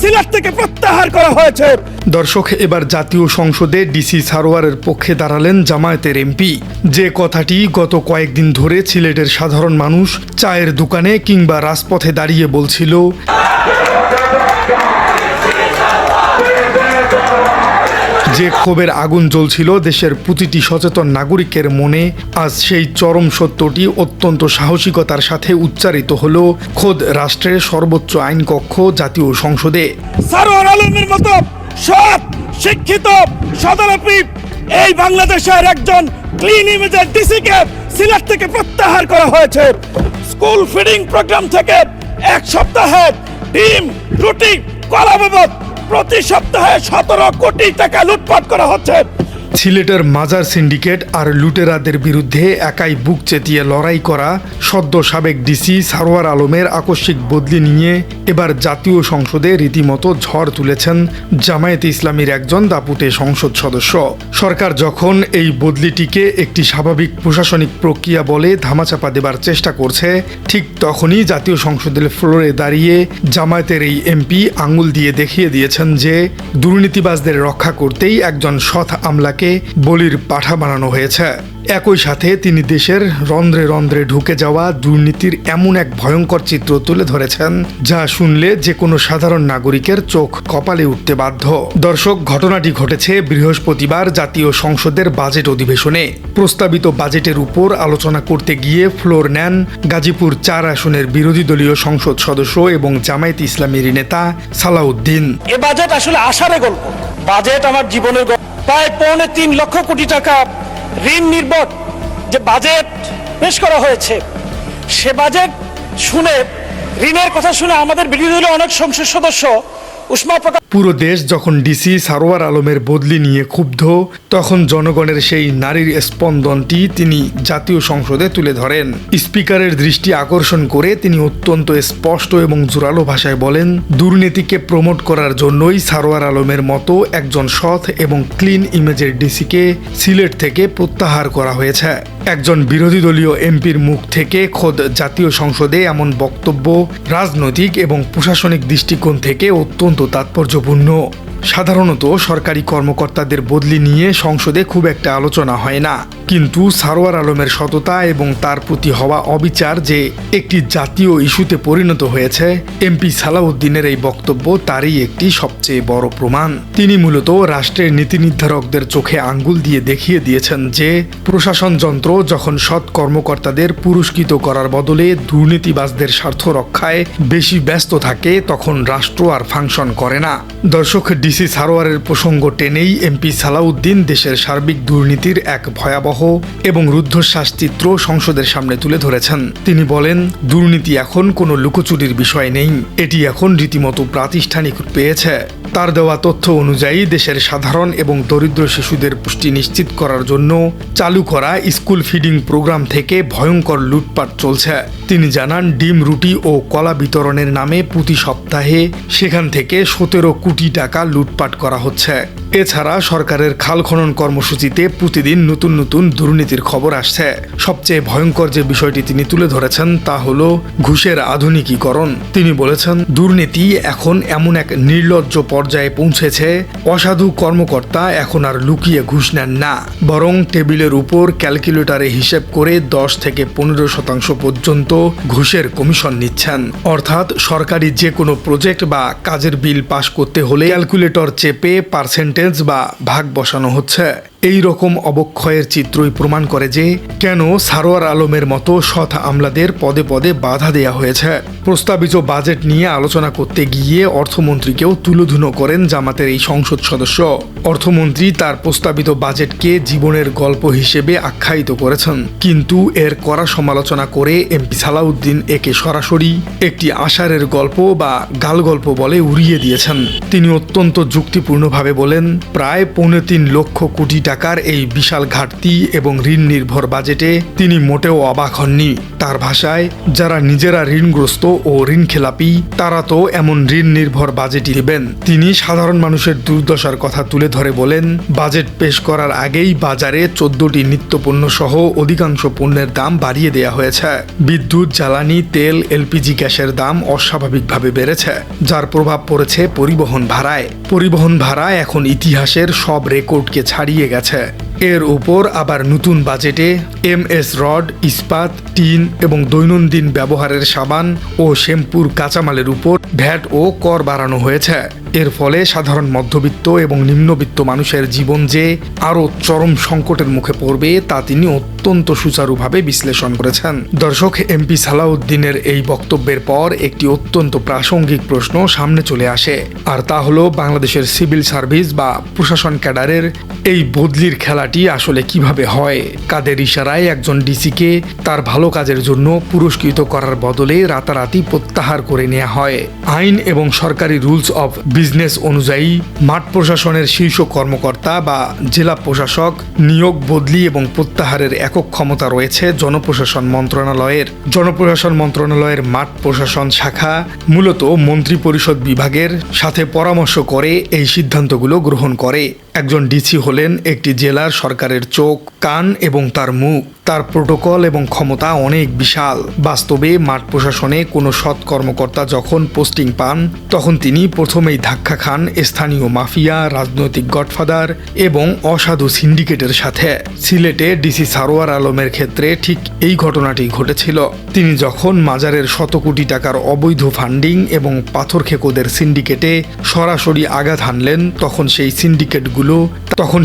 সিলেট থেকে প্রত্যাহার করা হয়েছে। দর্শক, এবার জাতীয় সংসদে ডিসি সারোয়ারের পক্ষে দাঁড়ালেন জামায়াতের এমপি। যে কথাটি গত কয়েকদিন ধরে সিলেটের সাধারণ মানুষ চায়ের দোকানে কিংবা রাজপথে দাঁড়িয়ে বলছিল, যে ক্ষোভের আগুন জ্বলছিল দেশের প্রতিটি সচেতন নাগরিকের মনে, আজ সেই চরম সত্যটি অত্যন্ত সাহসিকতার সাথে উচ্চারিত হলো খোদ রাষ্ট্রের সর্বোচ্চ আইন কক্ষ জাতীয় সংসদে। সারোয়ার আলমের মতো সৎ, শিক্ষিত, সদারপি এই বাংলাদেশের একজন ক্লিন ইমেজের ডিসিকে সিলেট থেকে প্রত্যাহার করা হয়েছে। স্কুল ফিডিং প্রোগ্রাম থেকে এক সপ্তাহে ডিম, রুটি, কলা বাবদ প্রতি সপ্তাহে 17 কোটি টাকা লুটপাট করা হচ্ছে। সিলেটের মাজার সিন্ডিকেট আর লুটেরাদের বিরুদ্ধে একাই বুক চেতিয়ে লড়াই করা সদ্য সাবেক ডিসি সারোয়ার আলমের আকস্মিক বদলি নিয়ে এবার জাতীয় সংসদে রীতিমতো ঝড় তুলেছেন জামায়াতে ইসলামীর একজন দাপুটে সংসদ সদস্য। সরকার যখন এই বদলিটিকে একটি স্বাভাবিক প্রশাসনিক প্রক্রিয়া বলে ধামাচাপা দেবার চেষ্টা করছে, ঠিক তখনই জাতীয় সংসদের ফ্লোরে দাঁড়িয়ে জামায়াতের এই এমপি আঙুল দিয়ে দেখিয়ে দিয়েছেন যে দুর্নীতিবাজদের রক্ষা করতেই একজন সৎ আমলাকে বলির পাঠা বানানো হয়েছে। একই সাথে তিনি দেশের রন্ধ্রে রন্ধ্রে ঢুকে যাওয়া দুর্নীতির এমন এক ভয়ঙ্কর চিত্র তুলে ধরেছেন যা শুনলে যে কোনো সাধারণ নাগরিকের চোখ কপালে উঠতে বাধ্য। দর্শক, ঘটনাটি ঘটেছে বৃহস্পতিবার জাতীয় সংসদের বাজেট অধিবেশনে। প্রস্তাবিত বাজেটের উপর আলোচনা করতে গিয়ে ফ্লোর নেন গাজীপুর 4 আসনের বিরোধী দলীয় সংসদ সদস্য এবং জামায়াত ইসলামীর নেতা সালাউদ্দিন। এ বাজেট আসলে আশারে গল্প। বাজেট আমার জীবনের গল্প। প্রায় 3.25 লক্ষ কোটি টাকা ঋণ নির্ভর যে বাজেট পেশ করা হয়েছে, সে বাজেট শুনে, ঋণের কথা শুনে আমাদের বিরোধী দলের অনেক সংসদ সদস্য উষ্মা প্রকাশ। পুরো দেশ যখন ডিসি সারোয়ার আলমের বদলি নিয়ে ক্ষুব্ধ, তখন জনগণের সেই নারীর স্পন্দনটি তিনি জাতীয় সংসদে তুলে ধরেন। স্পিকারের দৃষ্টি আকর্ষণ করে তিনি অত্যন্ত স্পষ্ট এবং জোরালো ভাষায় বলেন, দুর্নীতিকে প্রমোট করার জন্যই সারোয়ার আলমের মতো একজন সৎ এবং ক্লিন ইমেজের ডিসিকে সিলেট থেকে প্রত্যাহার করা হয়েছে। একজন বিরোধী দলীয় এমপির মুখ থেকে খোদ জাতীয় সংসদে এমন বক্তব্য রাজনৈতিক এবং প্রশাসনিক দৃষ্টিকোণ থেকে অত্যন্ত তাৎপর্যপূর্ণ। সাধারণত সরকারি কর্মকর্তাদের বদলি নিয়ে সংসদে খুব একটা আলোচনা হয় না, কিন্তু সারোয়ার আলমের সততা এবং তার প্রতি হওয়া অবিচার যে একটি জাতীয় ইস্যুতে পরিণত হয়েছে, এমপি সালাউদ্দিনের এই বক্তব্য তারই একটি সবচেয়ে বড় প্রমাণ। তিনি মূলত রাষ্ট্রের নীতি নির্ধারকদের চোখে আঙ্গুল দিয়ে দেখিয়ে দিয়েছেন যে প্রশাসন যন্ত্র যখন সৎ কর্মকর্তাদের পুরস্কৃত করার বদলে দুর্নীতিবাজদের স্বার্থ রক্ষায় বেশি ব্যস্ত থাকে, তখন রাষ্ট্র আর ফাংশন করে না। দর্শক, ডিসি সারোয়ারের প্রসঙ্গ টেনেই এমপি সালাউদ্দিন দেশের সার্বিক দুর্নীতির এক ভয়াবহ এবং রুদ্ধশ্বাস চিত্র সংসদের সামনে তুলে ধরেছেন। তিনি বলেন, দুর্নীতি এখন কোনো লুকোচুরির বিষয় নেই, এটি এখন রীতিমতো প্রাতিষ্ঠানিক রূপ পেয়েছে। তার দেওয়া তথ্য অনুযায়ী দেশের সাধারণ এবং দরিদ্র শিশুদের পুষ্টি নিশ্চিত করার জন্য চালু করা স্কুল ফিডিং প্রোগ্রাম থেকে ভয়ঙ্কর লুটপাট চলছে। তিনি জানান, ডিম, রুটি ও কলা বিতরণের নামে প্রতি সপ্তাহে সেখান থেকে 17 কোটি টাকা লুটপাট করা হচ্ছে। এছাড়া সরকারের খাল খনন কর্মসূচিতে প্রতিদিন নতুন নতুন দুর্নীতির খবর আসছে। সবচেয়ে ভয়ঙ্কর যে বিষয়টি তিনি তুলে ধরেছেন তা হলো ঘুষের আধুনিকীকরণ। তিনি বলেছেন, দুর্নীতি এখন এমন এক নির্লজ্জ পর্যায়ে পৌঁছেছে, অসাধু কর্মকর্তা এখন আর লুকিয়ে ঘুষ নেন না, বরং টেবিলের উপর ক্যালকুলেটরে হিসেব করে 10 থেকে 15% পর্যন্ত ঘুষের কমিশন নিচ্ছেন। অর্থাৎ সরকারি যে কোনো প্রজেক্ট বা কাজের বিল পাশ করতে হলে ক্যালকুলেটর চেপে পার্সেন্টেজ বা ভাগ বসানো হচ্ছে। এই রকম অবক্ষয়ের চিত্রই প্রমাণ করে যে কেন সারোয়ার আলমের মতো সৎ আমলাদের পদে পদে বাধা দেয়া হয়েছে। প্রস্তাবিত বাজেট নিয়ে আলোচনা করতে গিয়ে অর্থমন্ত্রীকেও তুলোধুনো করেন জামাতের এই সংসদ সদস্য। অর্থমন্ত্রী তার প্রস্তাবিত বাজেটকে জীবনের গল্প হিসেবে আখ্যায়িত করেছেন, কিন্তু এর কড়া সমালোচনা করে এমপি সালাউদ্দিন একে সরাসরি একটি আষাঢ়ের গল্প বা গাল গল্প বলে উড়িয়ে দিয়েছেন। তিনি অত্যন্ত যুক্তিপূর্ণভাবে বলেন, প্রায় 3.25 লক্ষ কোটি টাকার এই বিশাল ঘাটতি এবং ঋণ নির্ভর বাজেটে তিনি মোটেও অবাক হননি। তার ভাষায়, যারা নিজেরা ঋণগ্রস্ত ও ঋণ খেলাপি তারা তো এমন ঋণ নির্ভর বাজেটই দেবেন। তিনি সাধারণ মানুষের দুর্দশার কথা তুলে ধরে বলেন, বাজেট পেশ করার আগেই বাজারে 14টি নিত্যপণ্য সহ অধিকাংশ পণ্যের দাম বাড়িয়ে দেয়া হয়েছে। বিদ্যুৎ, জ্বালানি, তেল, এলপিজি গ্যাসের দাম অস্বাভাবিকভাবে বেড়েছে, যার প্রভাব পড়েছে পরিবহন ভাড়ায়। পরিবহন ভাড়া এখন ইতিহাসের সব রেকর্ডকে ছাড়িয়ে গেছে। এর উপর আবার নতুন বাজেটে এমএস রড, ইস্পাত, টিন এবং দৈনন্দিন ব্যবহারের সাবান ও শ্যাম্পুর কাঁচামালের উপর ভ্যাট ও কর বাড়ানো হয়েছে। এর ফলে সাধারণ মধ্যবিত্ত এবং নিম্নবিত্ত মানুষের জীবন যে আরও চরম সংকটের মুখে পড়বে তা তিনি অত্যন্ত সুচারুভাবে বিশ্লেষণ করেছেন। দর্শক, এমপি সালাউদ্দিনের এই বক্তব্যের পর একটি অত্যন্ত প্রাসঙ্গিক প্রশ্ন সামনে চলে আসে, আর তা হলো বাংলাদেশের সিভিল সার্ভিস বা প্রশাসন ক্যাডারের এই বদলির খেলাটি আসলে কিভাবে হয়। কাদের ইশারায় একজন ডিসিকে তার ভালো কাজের জন্য পুরস্কৃত করার বদলে রাতারাতি প্রত্যাহার করে নেওয়া হয়। আইন এবং সরকারি রুলস অফ বিজনেস অনুযায়ী মাঠ প্রশাসনের শীর্ষ কর্মকর্তা বা জেলা প্রশাসক নিয়োগ, বদলি এবং প্রত্যাহারের একক ক্ষমতা রয়েছে জনপ্রশাসন মন্ত্রণালয়ের। জনপ্রশাসন মন্ত্রণালয়ের মাঠ প্রশাসন শাখা মূলত মন্ত্রিপরিষদ বিভাগের সাথে পরামর্শ করে এই সিদ্ধান্তগুলো গ্রহণ করে। একজন ডিসি হলেন একটি জেলার সরকারের চোখ, কান এবং তার মুখ। তার প্রোটোকল এবং ক্ষমতা অনেক বিশাল। বাস্তবে মাঠ প্রশাসনে কোনো সৎ কর্মকর্তা যখন পোস্টিং পান তখন তিনি প্রথমেই ধাক্কা খান স্থানীয় মাফিয়া, রাজনৈতিক গডফাদার এবং অসাধু সিন্ডিকেটের সাথে। সিলেটে ডিসি সারোয়ার আলমের ক্ষেত্রে ঠিক এই ঘটনাটি ঘটেছিল। তিনি যখন মাজারের শত কোটি টাকার অবৈধ ফান্ডিং এবং পাথর খেকোদের সিন্ডিকেটে সরাসরি আঘাত হানলেন, তখন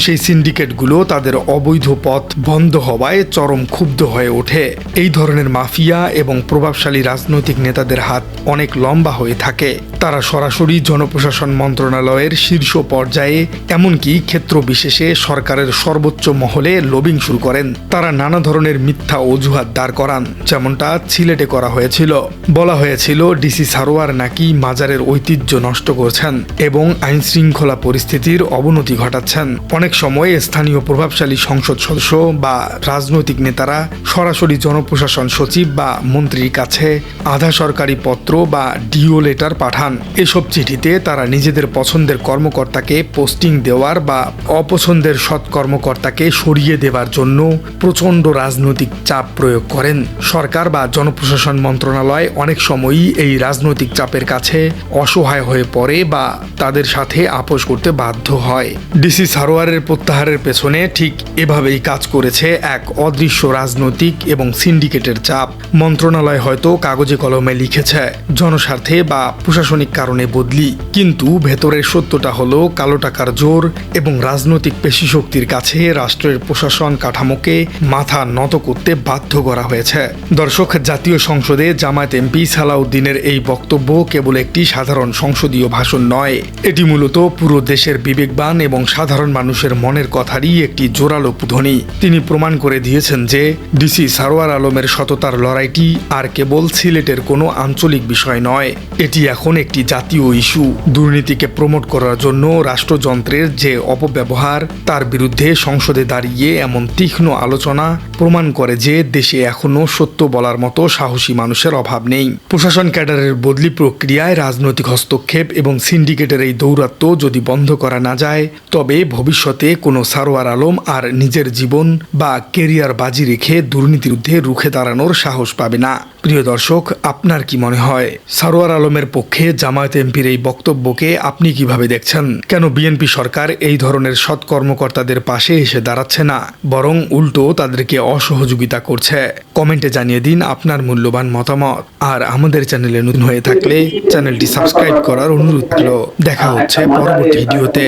সেই সিন্ডিকেটগুলো তাদের অবৈধ পথ বন্ধ হওয়ায় চরম ক্ষুব্ধ হয়ে ওঠে। এই ধরনের মাফিয়া এবং প্রভাবশালী রাজনৈতিক নেতাদের হাত অনেক লম্বা হয়ে থাকে। তারা সরাসরি জনপ্রশাসন মন্ত্রণালয়ের শীর্ষ পর্যায়ে, এমনকি ক্ষেত্র বিশেষে সরকারের সর্বোচ্চ মহলে লবিং শুরু করেন। তারা নানা ধরনের মিথ্যা অজুহাত দাঁড় করান, যেমনটা সিলেটে করা হয়েছিল। বলা হয়েছিল ডিসি সারোয়ার নাকি মাজারের ঐতিহ্য নষ্ট করছেন এবং আইন শৃঙ্খলা পরিস্থিতির অবনতি ঘটাচ্ছেন। অনেক সময় স্থানীয় প্রভাবশালী সংসদ সদস্য বা রাজনৈতিক নেতারা সরাসরি জনপ্রশাসন সচিব বা মন্ত্রীর কাছে আধা সরকারি পত্র বা ডিও লেটার পাঠান। এসব চিঠিতে তারা নিজেদের পছন্দের কর্মকর্তাকে পোস্টিং দেওয়ার বা অপছন্দের সৎ কর্মকর্তাকে সরিয়ে দেওয়ার জন্য প্রচণ্ড রাজনৈতিক চাপ প্রয়োগ করেন। সরকার বা জনপ্রশাসন মন্ত্রণালয় অনেক সময়ই এই রাজনৈতিক চাপের কাছে অসহায় হয়ে পড়ে বা তাদের সাথে আপোষ করতে বাধ্য হয়। ডিসি সারোয়ারের প্রত্যাহারের পেছনে ঠিক এভাবেই কাজ করেছে এক অদৃশ্য রাজনৈতিক এবং সিন্ডিকেটের চাপ। মন্ত্রণালয় হয়তো কাগজে কলমে লিখেছে জনস্বার্থে বা প্রশাসনিক কারণে বদলি, কিন্তু ভেতরের সত্যটা হলো কালো টাকার জোর এবং রাজনৈতিক পেশিশক্তির কাছে রাষ্ট্রের প্রশাসন কাঠামোকে মাথা নত করতে বাধ্য করা হয়েছে। দর্শক, জাতীয় সংসদে জামায়াত এমপি সালাউদ্দিনের এই বক্তব্য কেবল একটি সাধারণ সংসদীয় ভাষণ নয়, এটি মূলত পুরো দেশের বিবেকবান এবং সাধারণ মানুষের মনের কথারই একটি জোরালো ধ্বনি। তিনি প্রমাণ করে দিয়েছেন যে ডিসি সারোয়ার আলমের সততার লড়াইটি আর কেবল সিলেটের কোনো আঞ্চলিক বিষয় নয়, এটি এখন একটি জাতীয় ইস্যু। দুর্নীতিকে প্রমোট করার জন্য রাষ্ট্রযন্ত্রের যে অপব্যবহার, তার বিরুদ্ধে সংসদে দাঁড়িয়ে এমন তীক্ষ্ণ আলোচনা প্রমাণ করে যে দেশে এখনো সত্য বলার মতো সাহসী মানুষের অভাব নেই। প্রশাসন ক্যাডারের বদলি প্রক্রিয়ায় রাজনৈতিক হস্তক্ষেপ এবং সিন্ডিকেটের এই দৌরাত্ম্য যদি বন্ধ করা না যায়, তবে ভবিষ্যতে কোনো সারোয়ার আলম আর নিজের জীবন বা কেরিয়ার বাজি রেখে দুর্নীতির বিরুদ্ধে রুখে দাঁড়ানোর সাহস পাবে না। প্রিয় দর্শক, আপনার কি মনে হয় সারোয়ার আলমের পক্ষে জামায়াত এমপির এই বক্তব্যকে আপনি কিভাবে দেখছেন? কেন বিএনপি সরকার এই ধরনের সৎ কর্মকর্তাদের পাশে এসে দাঁড়াচ্ছে না, বরং উল্টো তাদেরকে অসহযোগিতা করছে? কমেন্টে জানিয়ে দিন আপনার মূল্যবান মতামত। আর আমাদের চ্যানেলে নতুন হয়ে থাকলে চ্যানেলটি সাবস্ক্রাইব করার অনুরোধ রইল। দেখা হচ্ছে পরবর্তী ভিডিওতে।